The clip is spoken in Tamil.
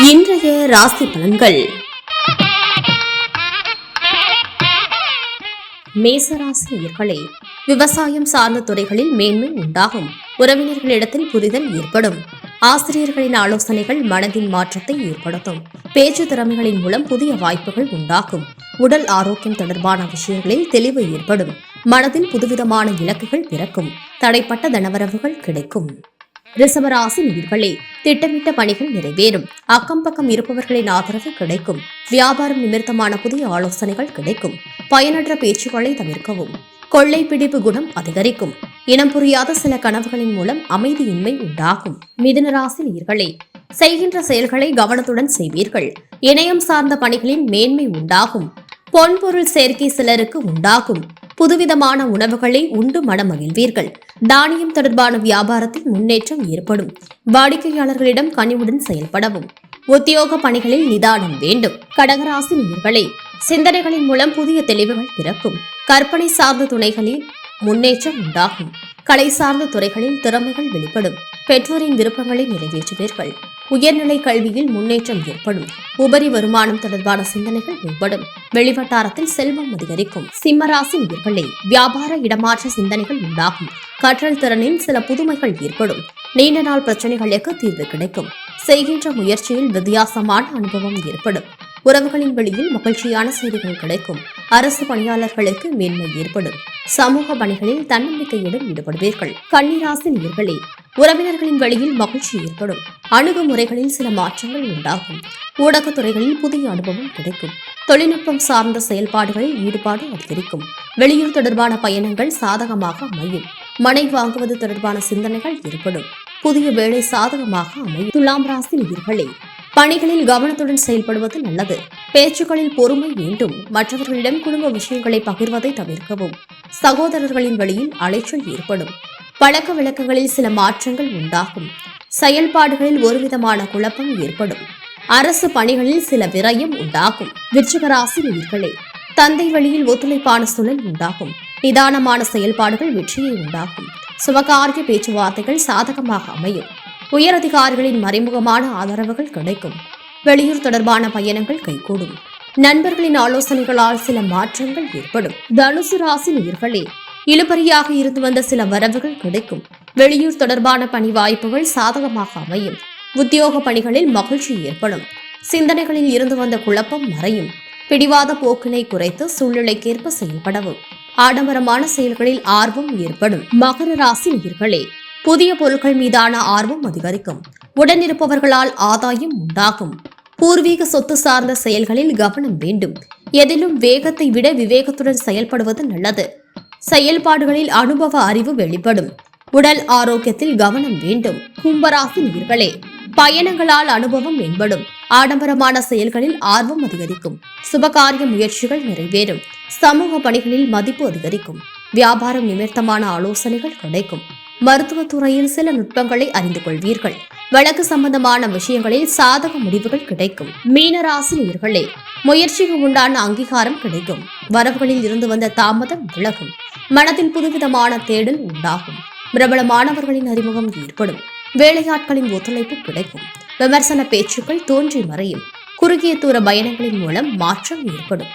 இன்றைய ராசி பலன்கள். மேசராசி நேயர்களே, விவசாயம் சார்ந்த துறைகளில் மேன்மை உண்டாகும். உறவினர்களிடத்தில் புரிதல் ஏற்படும். ஆசிரியர்களின் ஆலோசனைகள் மனதின் மாற்றத்தை ஏற்படுத்தும். பேச்சு திறமைகளின் மூலம் புதிய வாய்ப்புகள் உண்டாகும். உடல் ஆரோக்கியம் தொடர்பான விஷயங்களில் தெளிவு ஏற்படும். மனதில் புதுவிதமான இலக்குகள் பிறக்கும். தடைப்பட்ட தனவரவுகள் கிடைக்கும். ரிஷபராசி நேயர்களே, திட்டமிட்ட பணிகள் நிறைவேறும். அக்கம் பக்கம் இருப்பவர்களின் ஆதரவு கிடைக்கும். வியாபாரம் நிமித்தமான புதிய ஆலோசனைகள் கிடைக்கும். பயனற்ற பேச்சுக்களை தவிர்க்கவும். கொள்ளை பிடிப்பு குணம் அதிகரிக்கும். இனம் புரியாத சில கனவுகளின் மூலம் அமைதியின்மை உண்டாகும். மிதுன ராசி நேயர்களே, செய்கின்ற செயல்களை கவனத்துடன் செய்வீர்கள். இணையம் சார்ந்த பணிகளின் மேன்மை உண்டாகும். பொன்பொருள் சேர்க்கை சிலருக்கு உண்டாகும். புதுவிதமான உணவுகளை உண்டு மனமகிழ்வீர்கள். தானியம் தொடர்பான வியாபாரத்தில் முன்னேற்றம் ஏற்படும். வாடிக்கையாளர்களிடம் கனிவுடன் செயல்படவும். உத்தியோக பணிகளில் நிதானம் வேண்டும். கடகராசி நேயர்களே, சிந்தனைகளின் மூலம் புதிய தெளிவுகள் பிறக்கும். கற்பனை சார்ந்த துணைகளில் முன்னேற்றம் உண்டாகும். கலை சார்ந்த துறைகளில் திறமைகள் வெளிப்படும். பெற்றோரின் விருப்பங்களை நிறைவேற்றுவீர்கள். உயர்நிலை கல்வியில் முன்னேற்றம் ஏற்படும். உபரி வருமானம் தொடர்பான சிந்தனைகள் மேம்படும். வெளிவட்டாரத்தில் செல்வம் அதிகரிக்கும். சிம்மராசி நேயர்களே, வியாபார இடமாற்ற சிந்தனைகள் உண்டாகும். கற்றல் திறனில் சில புதுமைகள் ஏற்படும். நீண்ட நாள் பிரச்சனைகளுக்கு தீர்வு கிடைக்கும். செய்கின்ற முயற்சியில் வித்தியாசமான அனுபவம் ஏற்படும். உறவுகளின் வழியில் மகிழ்ச்சியான செய்திகள் கிடைக்கும். அரசு பணியாளர்களுக்கு மேன்மை ஏற்படும். சமூக பணிகளில் தன்னம்பிக்கையுடன் ஈடுபடுவீர்கள். கன்னிராசி நேயர்களே, உறவினர்களின் வழியில் மகிழ்ச்சி ஏற்படும். அணுகுமுறைகளில் சில மாற்றங்கள் உண்டாகும். ஊடகத்துறைகளில் புதிய அனுபவம் கிடைக்கும். தொழில்நுட்பம் சார்ந்த செயல்பாடுகளில் ஈடுபாடு அதிகரிக்கும். வெளியூர் தொடர்பான பயணங்கள் சாதகமாக அமையும். மனை வாங்குவது தொடர்பான சிந்தனைகள் ஏற்படும். புதிய வேலை சாதகமாக அமையும். துலாம் ராசி நேயர்களே, பணிகளில் கவனத்துடன் செயல்படுவது நல்லது. பேச்சுக்களில் பொறுமை வேண்டும். மற்றவர்களிடம் குடும்ப விஷயங்களை பகிர்வதை தவிர்க்கவும். சகோதரர்களின் வழியில் அலைச்சல் ஏற்படும். பழக்க வழக்கங்களில் சில மாற்றங்கள் உண்டாகும். செயல்பாடுகளில் ஒருவிதமான குழப்பம் ஏற்படும். அரசு பணிகளில் சில விரயம் உண்டாகும். விருச்சிக ராசி நேயர்களே, தந்தை வழியில் ஒத்துழைப்பான சூழல் உண்டாகும். நிதானமான செயல்பாடுகள் வெற்றியை உண்டாகும். சுபகாரிய பேச்சுவார்த்தைகள் சாதகமாக அமையும். உயரதிகாரிகளின் மறைமுகமான ஆதரவுகள் கிடைக்கும். வெளியூர் தொடர்பான பயணங்கள் கைகூடும். நண்பர்களின் ஆலோசனைகளால் சில மாற்றங்கள் ஏற்படும். தனுசு ராசி நேயர்களே, இழுபறியாக இருந்து வந்த சில வரவுகள் கிடைக்கும். வெளியூர் தொடர்பான பணி வாய்ப்புகள் சாதகமாக அமையும். உத்தியோக பணிகளில் மகிழ்ச்சி ஏற்படும். சிந்தனைகளில் இருந்து வந்த குழப்பம் மறையும். பிடிவாத போக்கினை குறைத்து சூழ்நிலைக்கேற்ப செயல்படவும். ஆடம்பரமான செயல்களில் ஆர்வம் ஏற்படும். மகர ராசி நேயர்களே, புதிய பொருட்கள் மீதான ஆர்வம் அதிகரிக்கும். உடனிருப்பவர்களால் ஆதாயம் உண்டாகும். பூர்வீக சொத்து சார்ந்த செயல்களில் கவனம் வேண்டும். எதிலும் வேகத்தை விட விவேகத்துடன் செயல்படுவது நல்லது. செயல்பாடுகளில் அனுபவ அறிவு வெளிப்படும். உடல் ஆரோக்கியத்தில் கவனம் வேண்டும். கும்பராசி நேயர்களே, பயணங்களால் அனுபவம் மேம்படும். ஆடம்பரமான செயல்களில் ஆர்வம் அதிகரிக்கும். சுபகாரிய முயற்சிகள் நிறைவேறும். சமூக பணிகளில் மதிப்பு அதிகரிக்கும். வியாபாரம் நிமித்தமான ஆலோசனைகள் கிடைக்கும். மருத்துவத்துறையில் சில நுட்பங்களை அறிந்து கொள்வீர்கள். வழக்கு சம்பந்தமான விஷயங்களில் சாதக முடிவுகள் கிடைக்கும். மீனராசி நேயர்களே, முயற்சிக்கு உண்டான அங்கீகாரம் கிடைக்கும். வரவுகளில் இருந்து வந்த தாமதம் விலகும். மனதில் புதுவிதமான தேடல் உண்டாகும். பிரபலமானவர்களின் அறிமுகம் ஏற்படும். வேலையாட்களின் ஒத்துழைப்பு கிடைக்கும். விமர்சன பேச்சுக்கள் தோன்றி மறையும். குறுகிய தூர பயணங்களின் மூலம் மாற்றம் ஏற்படும்.